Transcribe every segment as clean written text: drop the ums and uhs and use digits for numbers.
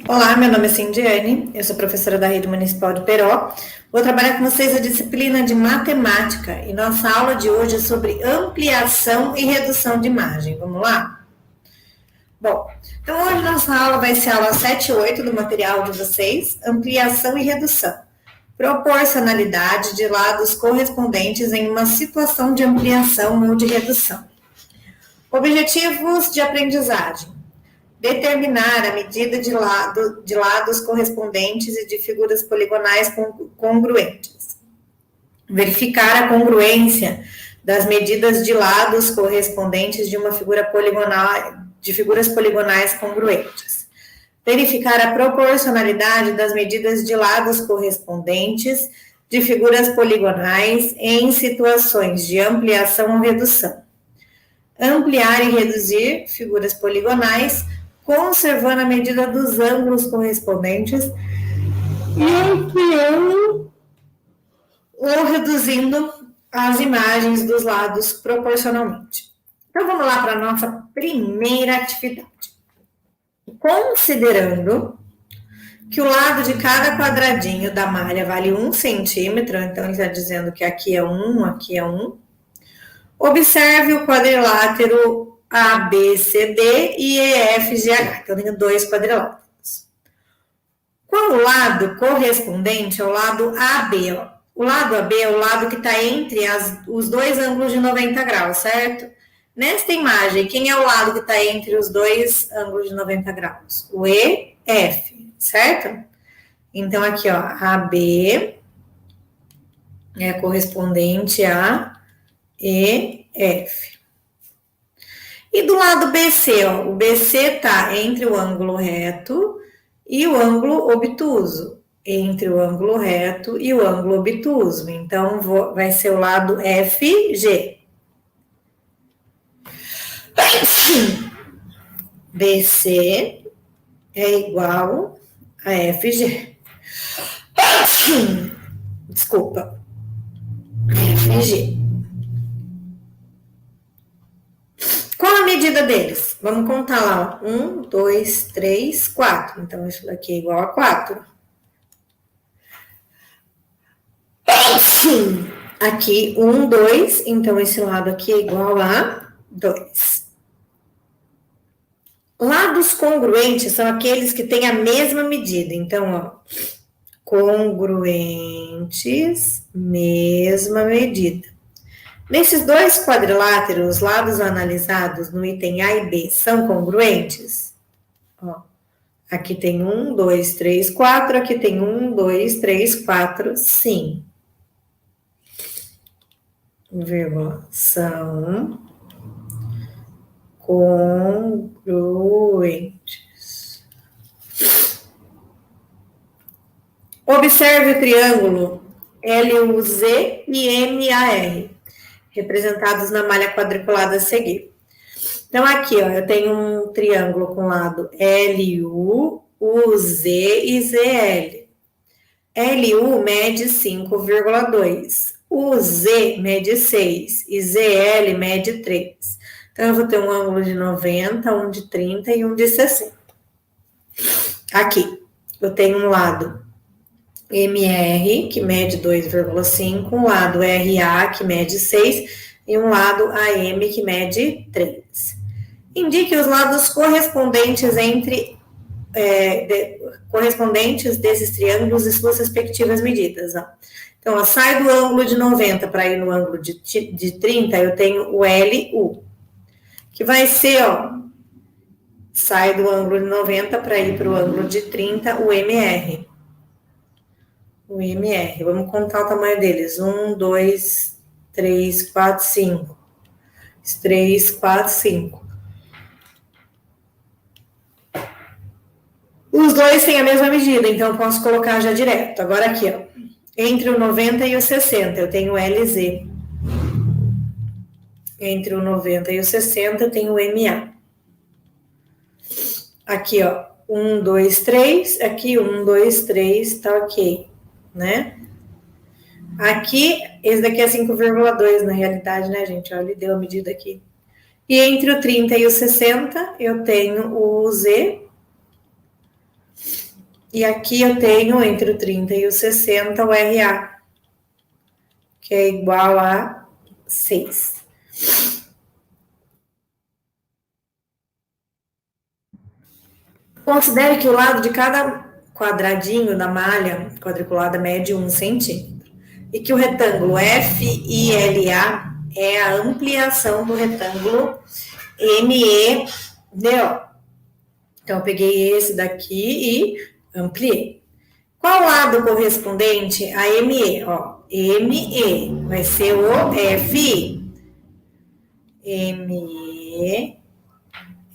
Olá, meu nome é Cindiane, eu sou professora da Rede Municipal de Peró. Vou trabalhar com vocês a disciplina de matemática e nossa aula de hoje é sobre ampliação e redução de imagem. Vamos lá? Bom, então hoje nossa aula vai ser a aula 7 e 8 do material de vocês, ampliação e redução. Proporcionalidade de lados correspondentes em uma situação de ampliação ou de redução. Objetivos de aprendizagem. Determinar a medida de lados correspondentes e de figuras poligonais congruentes. Verificar a congruência das medidas de lados correspondentes de uma figura poligonal, de figuras poligonais congruentes. Verificar a proporcionalidade das medidas de lados correspondentes de figuras poligonais em situações de ampliação ou redução. Ampliar e reduzir figuras poligonais conservando a medida dos ângulos correspondentes e ampliando ou reduzindo as imagens dos lados proporcionalmente. Então, vamos lá para a nossa primeira atividade. Considerando que o lado de cada quadradinho da malha vale 1 centímetro, então ele está dizendo que aqui é 1, aqui é 1, observe o quadrilátero ABCD e EFGH, então eu tenho dois quadriláteros. Qual o lado correspondente ao lado AB? Ó? O lado AB é o lado que está entre os dois ângulos de 90 graus, certo? Nesta imagem, quem é o lado que está entre os dois ângulos de 90 graus? O EF, certo? Então, aqui, ó, AB é correspondente a EF. E do lado BC, ó, o BC está entre o ângulo reto e o ângulo obtuso. Entre o ângulo reto e o ângulo obtuso. Então, vai ser o lado FG. BC é igual a FG. Desculpa. FG. Qual a medida deles? Vamos contar lá. 1, 2, 3, 4. Então, isso daqui é igual a 4. Aqui, 1, 2. Então, esse lado aqui é igual a 2. Lados congruentes são aqueles que têm a mesma medida. Então, ó, congruentes, mesma medida. Nesses dois quadriláteros, os lados analisados no item A e B são congruentes? Ó, aqui tem 1, 2, 3, 4, aqui tem 1, 2, 3, 4, sim. Vírgula, são congruentes. Observe o triângulo LUZ e MAR, representados na malha quadriculada a seguir. Então, aqui, ó, eu tenho um triângulo com lado LU, UZ e ZL. LU mede 5,2. UZ mede 6 e ZL mede 3. Então, eu vou ter um ângulo de 90, um de 30 e um de 60. Aqui, eu tenho um lado MR, que mede 2,5, um lado RA, que mede 6, e um lado AM, que mede 3. Indique os lados correspondentes correspondentes desses triângulos e suas respectivas medidas. Ó. Então, ó, sai do ângulo de 90 para ir no ângulo de 30, eu tenho o LU, que vai ser, ó, sai do ângulo de 90 para ir para o ângulo de 30, o MR. O MR, vamos contar o tamanho deles. 1, 2, 3, 4, 5. 3, 4, 5. Os dois têm a mesma medida, então eu posso colocar já direto. Agora aqui, ó, entre o 90 e o 60, eu tenho o LZ. Entre o 90 e o 60, eu tenho o MA. Aqui, ó, 1, 2, 3. Aqui, 1, 2, 3, tá ok, né? Aqui, esse daqui é 5,2 na realidade, né, gente? Olha, ele deu a medida aqui. E entre o 30 e o 60, eu tenho o Z. E aqui eu tenho entre o 30 e o 60 o RA, que é igual a 6. Considere que o lado de cada quadradinho da malha quadriculada mede 1 centímetro. E que o retângulo FILA é a ampliação do retângulo MEDO. Então, eu peguei esse daqui e ampliei. Qual lado correspondente a ME? Ó, ME vai ser o FI. ME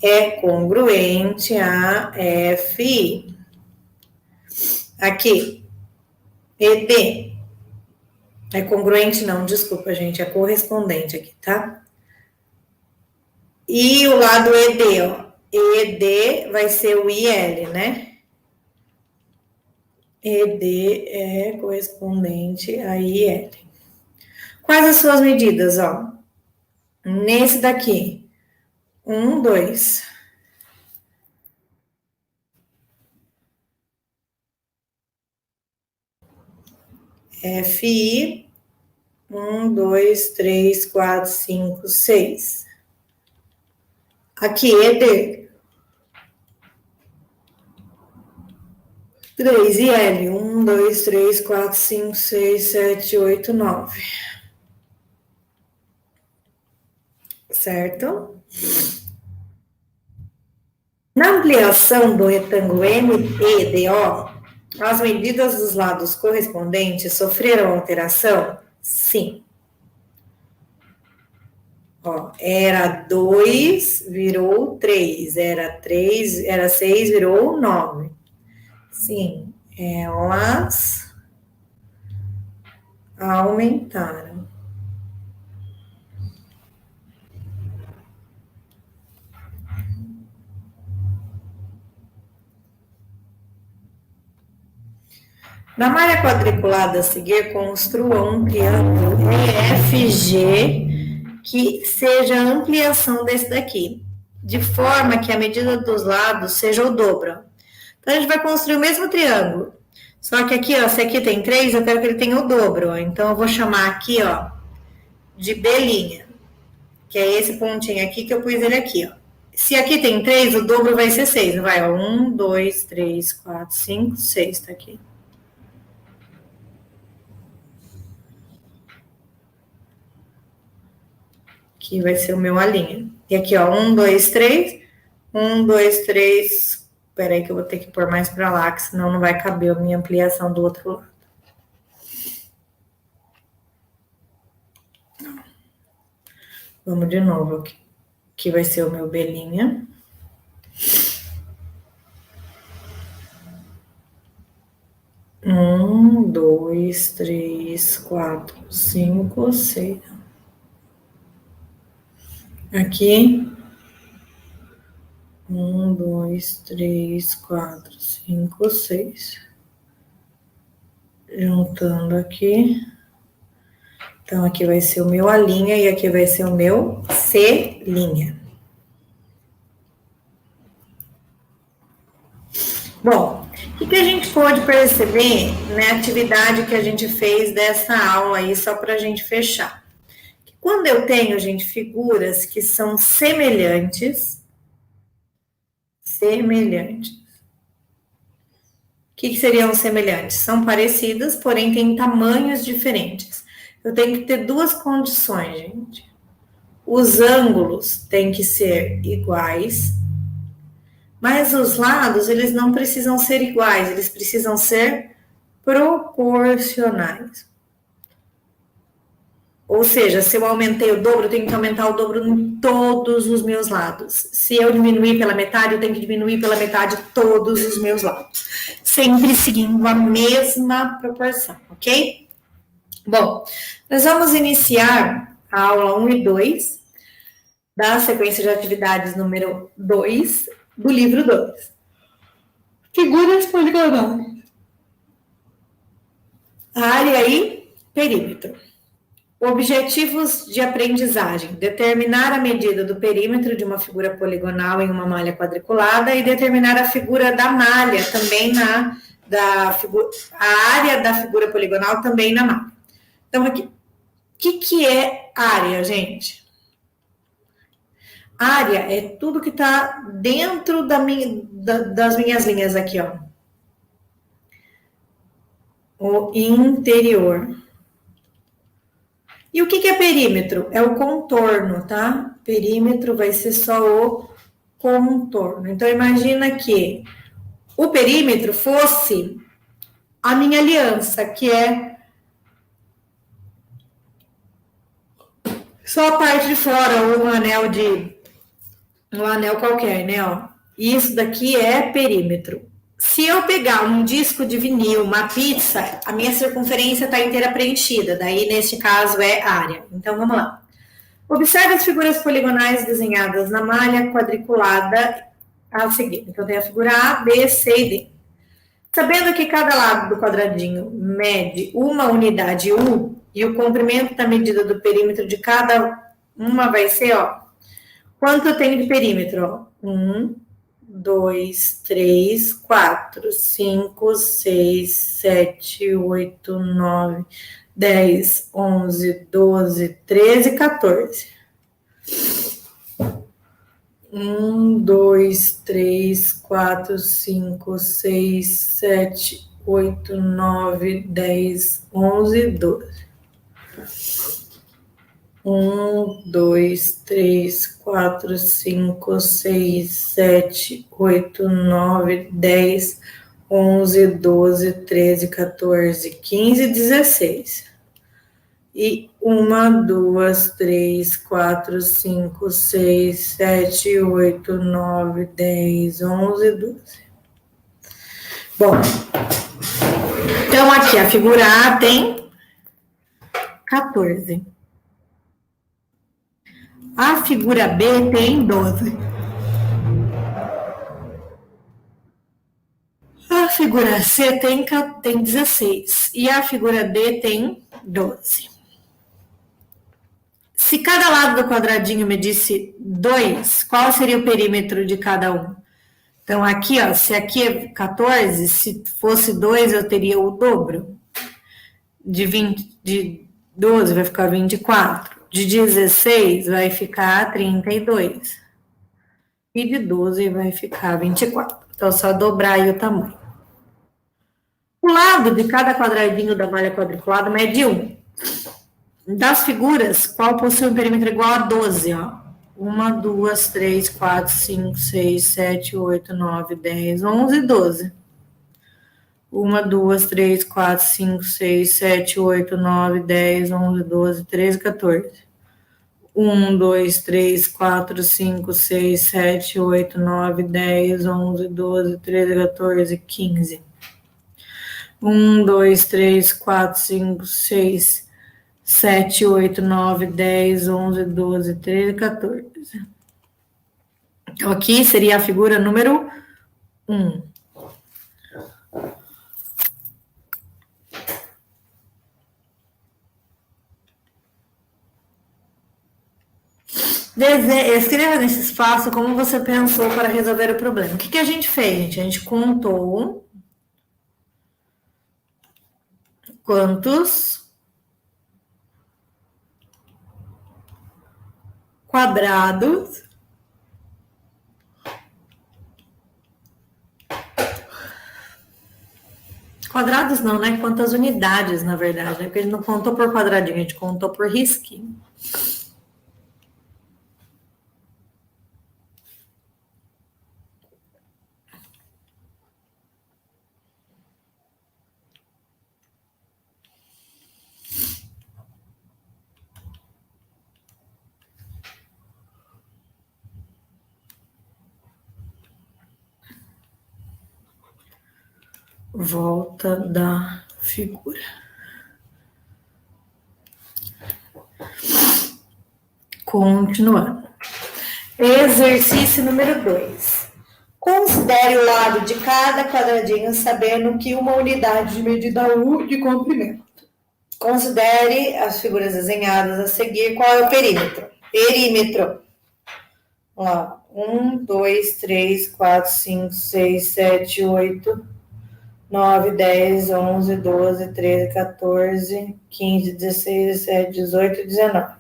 é congruente a FI. Aqui, ED. É congruente não, desculpa, gente, é correspondente aqui, tá? E o lado ED, ó. ED vai ser o IL, né? ED é correspondente a IL. Quais as suas medidas, ó? Nesse daqui, 1, 2. FI, 1, 2, 3, 4, 5, 6. Aqui, ED. 3 e L. 1, 2, 3, 4, 5, 6, 7, 8, 9. Certo? Na ampliação do retângulo MEDO, as medidas dos lados correspondentes sofreram alteração? Sim. Ó, era 2, virou 3. Era 6, virou 9. Sim, elas aumentaram. Na malha quadriculada a seguir, construa um triângulo EFG que seja a ampliação desse daqui, de forma que a medida dos lados seja o dobro. Então, a gente vai construir o mesmo triângulo. Só que aqui, ó, se aqui tem 3, eu quero que ele tenha o dobro. Ó. Então, eu vou chamar aqui, ó, de B', que é esse pontinho aqui que eu pus ele aqui, ó. Se aqui tem 3, o dobro vai ser 6. Vai, ó, 1, 2, 3, 4, 5, 6, tá aqui. Aqui vai ser o meu a linha. E aqui, ó, 1, 2, 3. 1, 2, 3. Espera aí que eu vou ter que pôr mais para lá, que senão não vai caber a minha ampliação do outro lado. Vamos de novo aqui. Aqui vai ser o meu B'. Um, 2, 3, 4, 5, 6. Aqui. 1, 2, 3, 4, 5, 6. Juntando aqui. Então, aqui vai ser o meu A' e aqui vai ser o meu C'. Bom, o que a gente pode perceber na atividade que a gente fez dessa aula aí, só para a gente fechar? Que quando eu tenho, gente, figuras que são semelhantes. O que seriam semelhantes? São parecidas, porém têm tamanhos diferentes. Eu tenho que ter duas condições, gente. Os ângulos têm que ser iguais, mas os lados, eles não precisam ser iguais, eles precisam ser proporcionais. Ou seja, se eu aumentei o dobro, eu tenho que aumentar o dobro em todos os meus lados. Se eu diminuir pela metade, eu tenho que diminuir pela metade todos os meus lados. Sempre seguindo a mesma proporção, ok? Bom, nós vamos iniciar a aula 1 e 2 da sequência de atividades número 2 do livro 2. Figuras poligonais. Área e perímetro. Objetivos de aprendizagem: determinar a medida do perímetro de uma figura poligonal em uma malha quadriculada e determinar a figura da malha também a área da figura poligonal também na malha. Então, aqui, o que é área, gente? Área é tudo que está dentro das minhas linhas aqui, ó. O interior. E o que é perímetro? É o contorno, tá? Perímetro vai ser só o contorno. Então, imagina que o perímetro fosse a minha aliança, que é só a parte de fora, ou um anel qualquer, né? Ó. Isso daqui é perímetro. Se eu pegar um disco de vinil, uma pizza, a minha circunferência está inteira preenchida. Daí, neste caso, é área. Então, vamos lá. Observe as figuras poligonais desenhadas na malha quadriculada a seguir. Então, tem a figura A, B, C e D. Sabendo que cada lado do quadradinho mede uma unidade U e o comprimento da medida do perímetro de cada uma vai ser, ó, quanto eu tenho de perímetro? Ó? 1, 2, 3, 4, 5, 6, 7, 8, 9, 10, 11, 12, 13, 14. 1, 2, 3, 4, 5, 6, 7, 8, 9, 10, 11, 12. 1, 2, 3, 4, 5, 6, 7, 8, 9, 10, 11, 12, 13, 14, 15, 16. E 1, 2, 3, 4, 5, 6, 7, 8, 9, 10, 11, 12. Bom, então aqui a figura A tem 14. A figura B tem 12. A figura C tem 16. E a figura D tem 12. Se cada lado do quadradinho medisse 2, qual seria o perímetro de cada um? Então, aqui, ó, se aqui é 14, se fosse 2, eu teria o dobro. De 12 vai ficar 24. De 16 vai ficar 32. E de 12 vai ficar 24. Então, só dobrar aí o tamanho. O lado de cada quadradinho da malha quadriculada mede 1. Das figuras, qual possui um perímetro igual a 12? Ó? 1, 2, 3, 4, 5, 6, 7, 8, 9, 10, 11, 12. 1, 2, 3, 4, 5, 6, 7, 8, 9, 10, 11, 12, 13, 14. 1, 2, 3, 4, 5, 6, 7, 8, 9, 10, 11, 12, 13, 14, 15. 1, 2, 3, 4, 5, 6, 7, 8, 9, 10, 11, 12, 13, 14. Então, aqui seria a figura número 1. Escreva nesse espaço como você pensou para resolver o problema. O que a gente fez, gente? A gente contou quantos quadrados não, né? Quantas unidades, na verdade, né? Porque a gente não contou por quadradinho, a gente contou por risquinho. Volta da figura. Continuando. Exercício número 2. Considere o lado de cada quadradinho sabendo que uma unidade de medida U de comprimento. Considere as figuras desenhadas a seguir. Qual é o perímetro? Perímetro. Vamos lá. 1, 2, 3, 4, 5, 6, 7, 8, 9, 10, 11, 12, 13, 14, 15, 16, 17, 18, 19.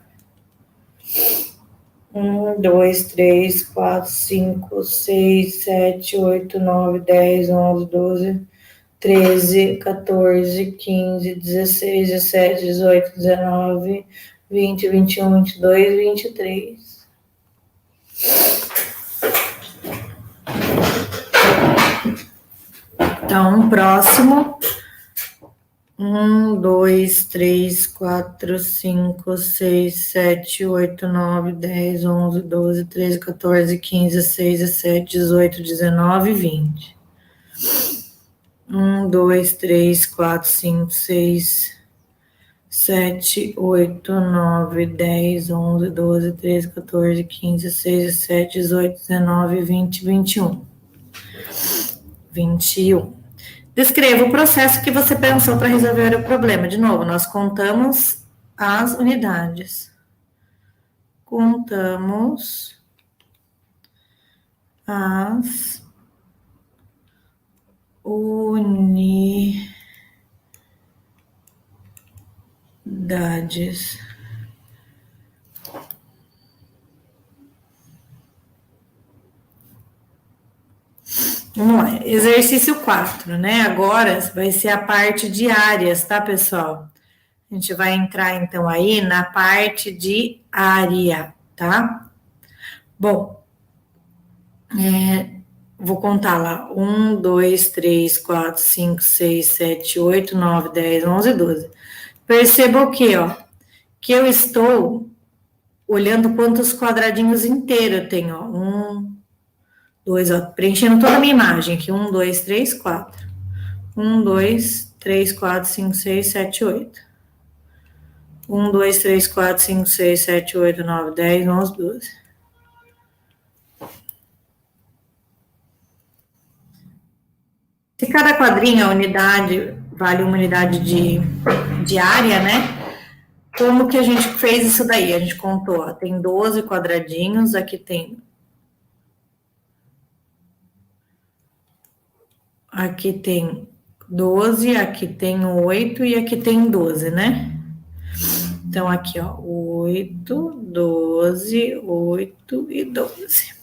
1, 2, 3, 4, 5, 6, 7, 8, 9, 10, 11, 12, 13, 14, 15, 16, 17, 18, 19, 20, 21, 22, 23. Então, próximo. 1, 2, 3, 4, 5, 6, 7, 8, 9, 10, 11, 12, 13, 14, 15, 16, 17, 18, 19, 20. 1, 2, 3, 4, 5, 6, 7, 8, 9, 10, 11, 12, 13, 14, 15, 16, 17, 18, 19, 20, 21. 21. Descreva o processo que você pensou para resolver o problema. De novo, nós contamos as unidades. Contamos as unidades. Vamos lá, exercício 4, né? Agora vai ser a parte de áreas, tá, pessoal? A gente vai entrar, então, aí na parte de área, tá? Bom, vou contar lá. 1, 2, 3, 4, 5, 6, 7, 8, 9, 10, 11, 12. Perceba o quê, ó? Que eu estou olhando quantos quadradinhos inteiros eu tenho, ó. 1, 2, ó, preenchendo toda a minha imagem aqui. 1, 2, 3, 4. 1, 2, 3, 4, 5, 6, 7, 8. 1, 2, 3, 4, 5, 6, 7, 8, 9, 10, 11, 12. Se cada quadrinho, a unidade, vale uma unidade de área, né? Como que a gente fez isso daí? A gente contou, ó, tem 12 quadradinhos, aqui tem 12, aqui tem 8 e aqui tem 12, né? Então, aqui, ó, 8, 12, 8 e 12.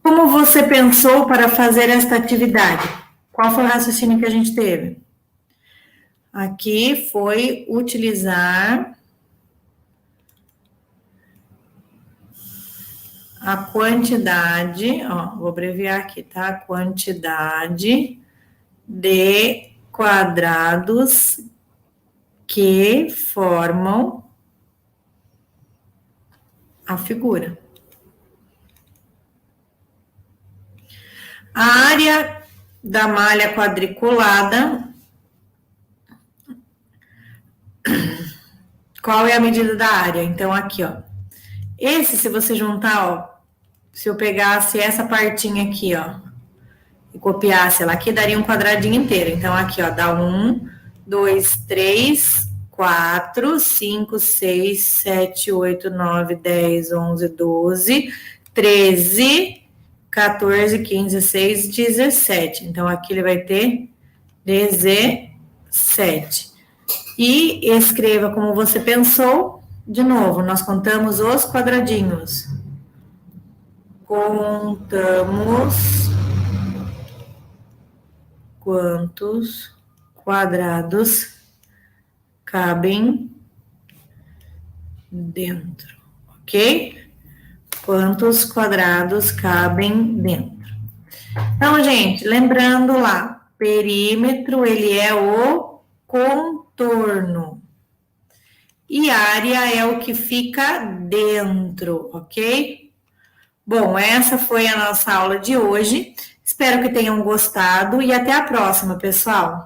Como você pensou para fazer esta atividade? Qual foi o raciocínio que a gente teve? Aqui foi utilizar a quantidade, ó, vou abreviar aqui, tá? Quantidade de quadrados que formam a figura. A área da malha quadriculada, qual é a medida da área? Então, aqui, ó. Esse, se você juntar, ó, se eu pegasse essa partinha aqui, ó, e copiasse ela aqui, daria um quadradinho inteiro. Então, aqui, ó, dá 1, 2, 3, 4, 5, 6, 7, 8, 9, 10, 11, 12, 13, 14, 15, 16, 17. Então, aqui ele vai ter 17. E escreva como você pensou. De novo, nós contamos os quadradinhos. Contamos quantos quadrados cabem dentro, ok? Quantos quadrados cabem dentro. Então, gente, lembrando lá, perímetro, ele é o contorno. E área é o que fica dentro, ok? Bom, essa foi a nossa aula de hoje. Espero que tenham gostado e até a próxima, pessoal.